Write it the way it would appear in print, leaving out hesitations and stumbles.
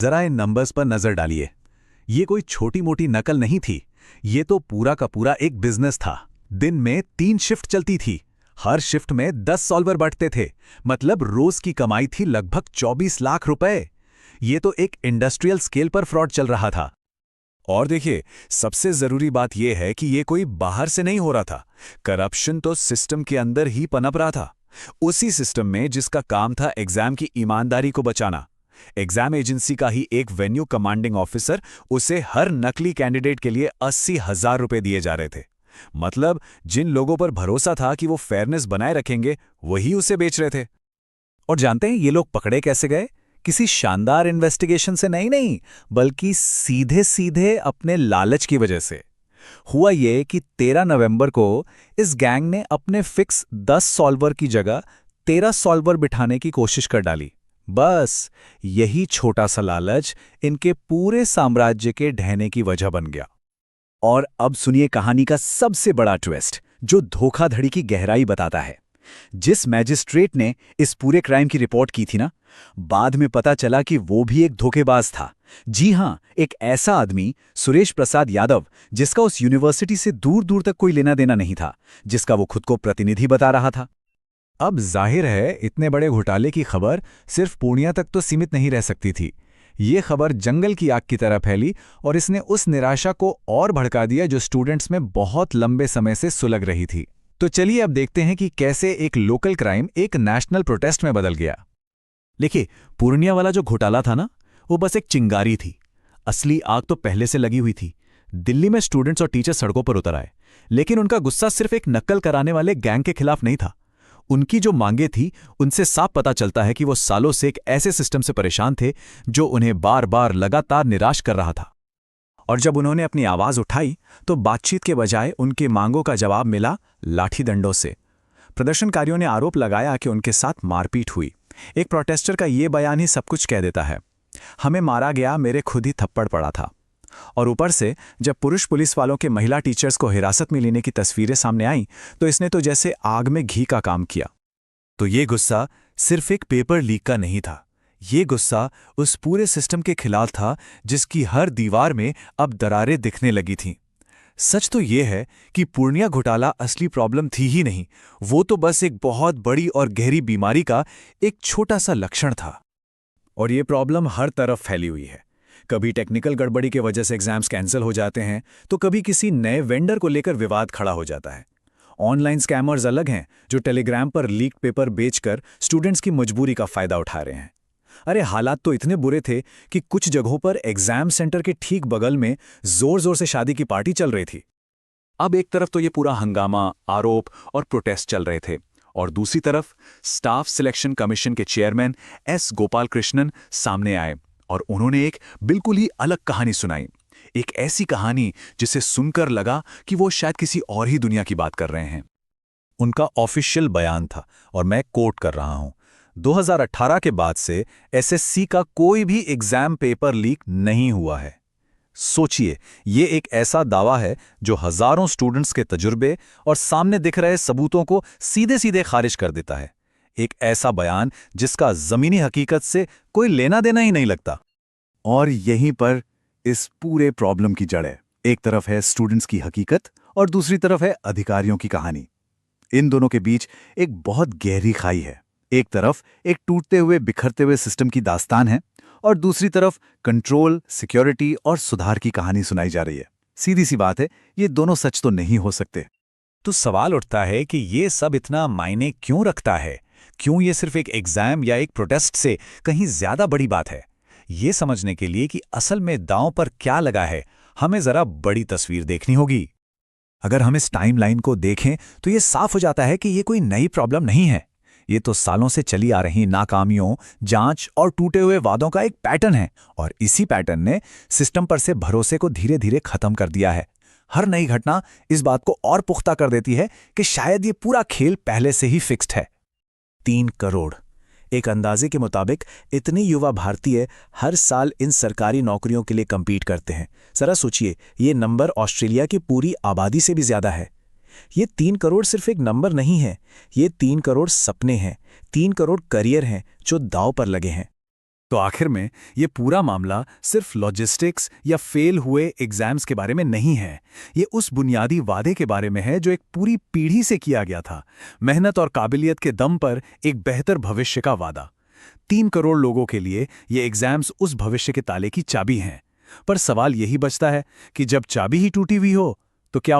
जरा इन नंबर्स पर नजर डालिए। ये कोई छोटी मोटी नकल नहीं थी, ये तो पूरा का पूरा एक बिजनेस था। दिन में 3 शिफ्ट चलती थी, हर शिफ्ट में 10 सॉल्वर बंटते थे, मतलब रोज की कमाई थी लगभग 24 लाख रुपए। ये तो एक इंडस्ट्रियल स्केल पर फ्रॉड चल रहा था। और देखिए, सबसे जरूरी बात यह है कि ये कोई बाहर से नहीं हो रहा था। करप्शन तो सिस्टम के अंदर ही पनप रहा था, उसी सिस्टम में जिसका काम था एग्जाम की ईमानदारी को बचाना। एग्जाम एजेंसी का ही एक वेन्यू कमांडिंग ऑफिसर, उसे हर नकली कैंडिडेट के लिए 80,000 रुपए दिए जा रहे थे। मतलब जिन लोगों पर भरोसा था कि वो फेयरनेस बनाए रखेंगे, वही उसे बेच रहे थे। और जानते हैं ये लोग पकड़े कैसे गए? किसी शानदार इन्वेस्टिगेशन से नहीं, बल्कि सीधे सीधे अपने लालच की वजह से। हुआ ये कि 13 नवंबर को इस गैंग ने अपने फिक्स 10 सॉल्वर की जगह 13 सॉल्वर बिठाने की कोशिश कर डाली। बस यही छोटा सा लालच इनके पूरे साम्राज्य के ढहने की वजह बन गया। और अब सुनिए कहानी का सबसे बड़ा ट्विस्ट, जो धोखाधड़ी की गहराई बताता है। जिस मैजिस्ट्रेट ने इस पूरे क्राइम की रिपोर्ट की थी ना, बाद में पता चला कि वो भी एक धोखेबाज था। जी हां, एक ऐसा आदमी, सुरेश प्रसाद यादव, जिसका उस यूनिवर्सिटी से दूर दूर तक कोई लेना देना नहीं था, जिसका वो खुद को प्रतिनिधि बता रहा था। अब जाहिर है इतने बड़े घोटाले की खबर सिर्फ पूर्णिया तक तो सीमित नहीं रह सकती थी। ये खबर जंगल की आग की तरह फैली और इसने उस निराशा को और भड़का दिया जो स्टूडेंट्स में बहुत लंबे समय से सुलग रही थी। तो चलिए अब देखते हैं कि कैसे एक लोकल क्राइम एक नेशनल प्रोटेस्ट में बदल गया। देखिए, पूर्णिया वाला जो घोटाला था ना, वो बस एक चिंगारी थी। असली आग तो पहले से लगी हुई थी। दिल्ली में स्टूडेंट्स और टीचर सड़कों पर उतर आए, लेकिन उनका गुस्सा सिर्फ एक नक्कल कराने वाले गैंग के खिलाफ नहीं था। उनकी जो मांगे थी, उनसे साफ पता चलता है कि वो सालों से एक ऐसे सिस्टम से परेशान थे जो उन्हें बार बार लगातार निराश कर रहा था। और जब उन्होंने अपनी आवाज उठाई, तो बातचीत के बजाय उनके मांगों का जवाब मिला लाठी डंडों से। प्रदर्शनकारियों ने आरोप लगाया कि उनके साथ मारपीट हुई। एक प्रोटेस्टर का ये बयान ही सब कुछ कह देता है। हमें मारा गया, मेरे खुद ही थप्पड़ पड़ा था। और ऊपर से जब पुरुष पुलिस वालों के महिला टीचर्स को हिरासत में लेने की तस्वीरें सामने आईं, तो इसने तो जैसे आग में घी का काम किया। तो ये गुस्सा सिर्फ एक पेपर लीक का नहीं था। ये गुस्सा उस पूरे सिस्टम के खिलाफ था जिसकी हर दीवार में अब दरारें दिखने लगी थीं। सच तो ये है कि पूर्णिया घोटाला असली प्रॉब्लम थी ही नहीं, वो तो बस एक बहुत बड़ी और गहरी बीमारी का एक छोटा सा लक्षण था। और ये प्रॉब्लम हर तरफ फैली हुई है। कभी टेक्निकल गड़बड़ी की वजह से एग्जाम्स कैंसिल हो जाते हैं, तो कभी किसी नए वेंडर को लेकर विवाद खड़ा हो जाता है। ऑनलाइन स्कैमर्स अलग हैं, जो टेलीग्राम पर लीक पेपर बेचकर स्टूडेंट्स की मजबूरी का फायदा उठा रहे हैं। अरे हालात तो इतने बुरे थे कि कुछ जगहों पर एग्जाम सेंटर के ठीक बगल में जोर जोर से शादी की पार्टी चल रही थी। अब एक तरफ तो ये पूरा हंगामा, आरोप और प्रोटेस्ट चल रहे थे, और दूसरी तरफ स्टाफ सिलेक्शन कमीशन के चेयरमैन एस गोपाल कृष्णन सामने आए और उन्होंने एक बिल्कुल ही अलग कहानी सुनाई। एक ऐसी कहानी जिसे सुनकर लगा कि वो शायद किसी और ही दुनिया की बात कर रहे हैं। उनका ऑफिशियल बयान था और मैं कोट कर रहा हूं। 2018 के बाद से एसएससी का कोई भी एग्जाम पेपर लीक नहीं हुआ है। सोचिए, ये एक ऐसा दावा है जो हजारों स्टूडेंट्स के तजुर्बे और सामने दिख रहे सबूतों को सीधे सीधे खारिज कर देता है। एक ऐसा बयान जिसका जमीनी हकीकत से कोई लेना देना ही नहीं लगता। और यहीं पर इस पूरे प्रॉब्लम की जड़ है। एक तरफ है स्टूडेंट्स की हकीकत और दूसरी तरफ है अधिकारियों की कहानी। इन दोनों के बीच एक बहुत गहरी खाई है। एक तरफ एक टूटते हुए बिखरते हुए सिस्टम की दास्तान है और दूसरी तरफ कंट्रोल, सिक्योरिटी और सुधार की कहानी सुनाई जा रही है। सीधी सी बात है, ये दोनों सच तो नहीं हो सकते। तो सवाल उठता है कि ये सब इतना मायने क्यों रखता है? क्यों ये सिर्फ एक एग्जाम या एक प्रोटेस्ट से कहीं ज्यादा बड़ी बात है? ये समझने के लिए कि असल में दांव पर क्या लगा है, हमें जरा बड़ी तस्वीर देखनी होगी। अगर हम इस टाइमलाइन को देखें तो ये साफ हो जाता है कि ये कोई नई प्रॉब्लम नहीं है। ये तो सालों से चली आ रही नाकामियों, जांच और टूटे हुए वादों का एक पैटर्न है, और इसी पैटर्न ने सिस्टम पर से भरोसे को धीरे धीरे खत्म कर दिया है। हर नई घटना इस बात को और पुख्ता कर देती है कि शायद ये पूरा खेल पहले से ही फिक्स्ड है। 3 करोड़, एक अंदाजे के मुताबिक इतने युवा भारतीय हर साल इन सरकारी नौकरियों के लिए कंपीट करते हैं। जरा सोचिए, ये नंबर ऑस्ट्रेलिया की पूरी आबादी से भी ज्यादा है। ये 3 करोड़ सिर्फ एक नंबर नहीं है, ये 3 करोड़ सपने हैं, 3 करोड़ करियर हैं जो दांव पर लगे हैं। तो आखिर में ये पूरा मामला सिर्फ लॉजिस्टिक्स या फेल हुए एग्जाम्स के बारे में नहीं है। ये उस बुनियादी वादे के बारे में है जो एक पूरी पीढ़ी से किया गया था, मेहनत और काबिलियत के दम पर एक बेहतर भविष्य का वादा। 3 करोड़ लोगों के लिए ये एग्जाम्स उस भविष्य के ताले की चाबी हैं। पर सवाल यही बचता है कि जब चाबी ही टूटी हुई हो तो क्या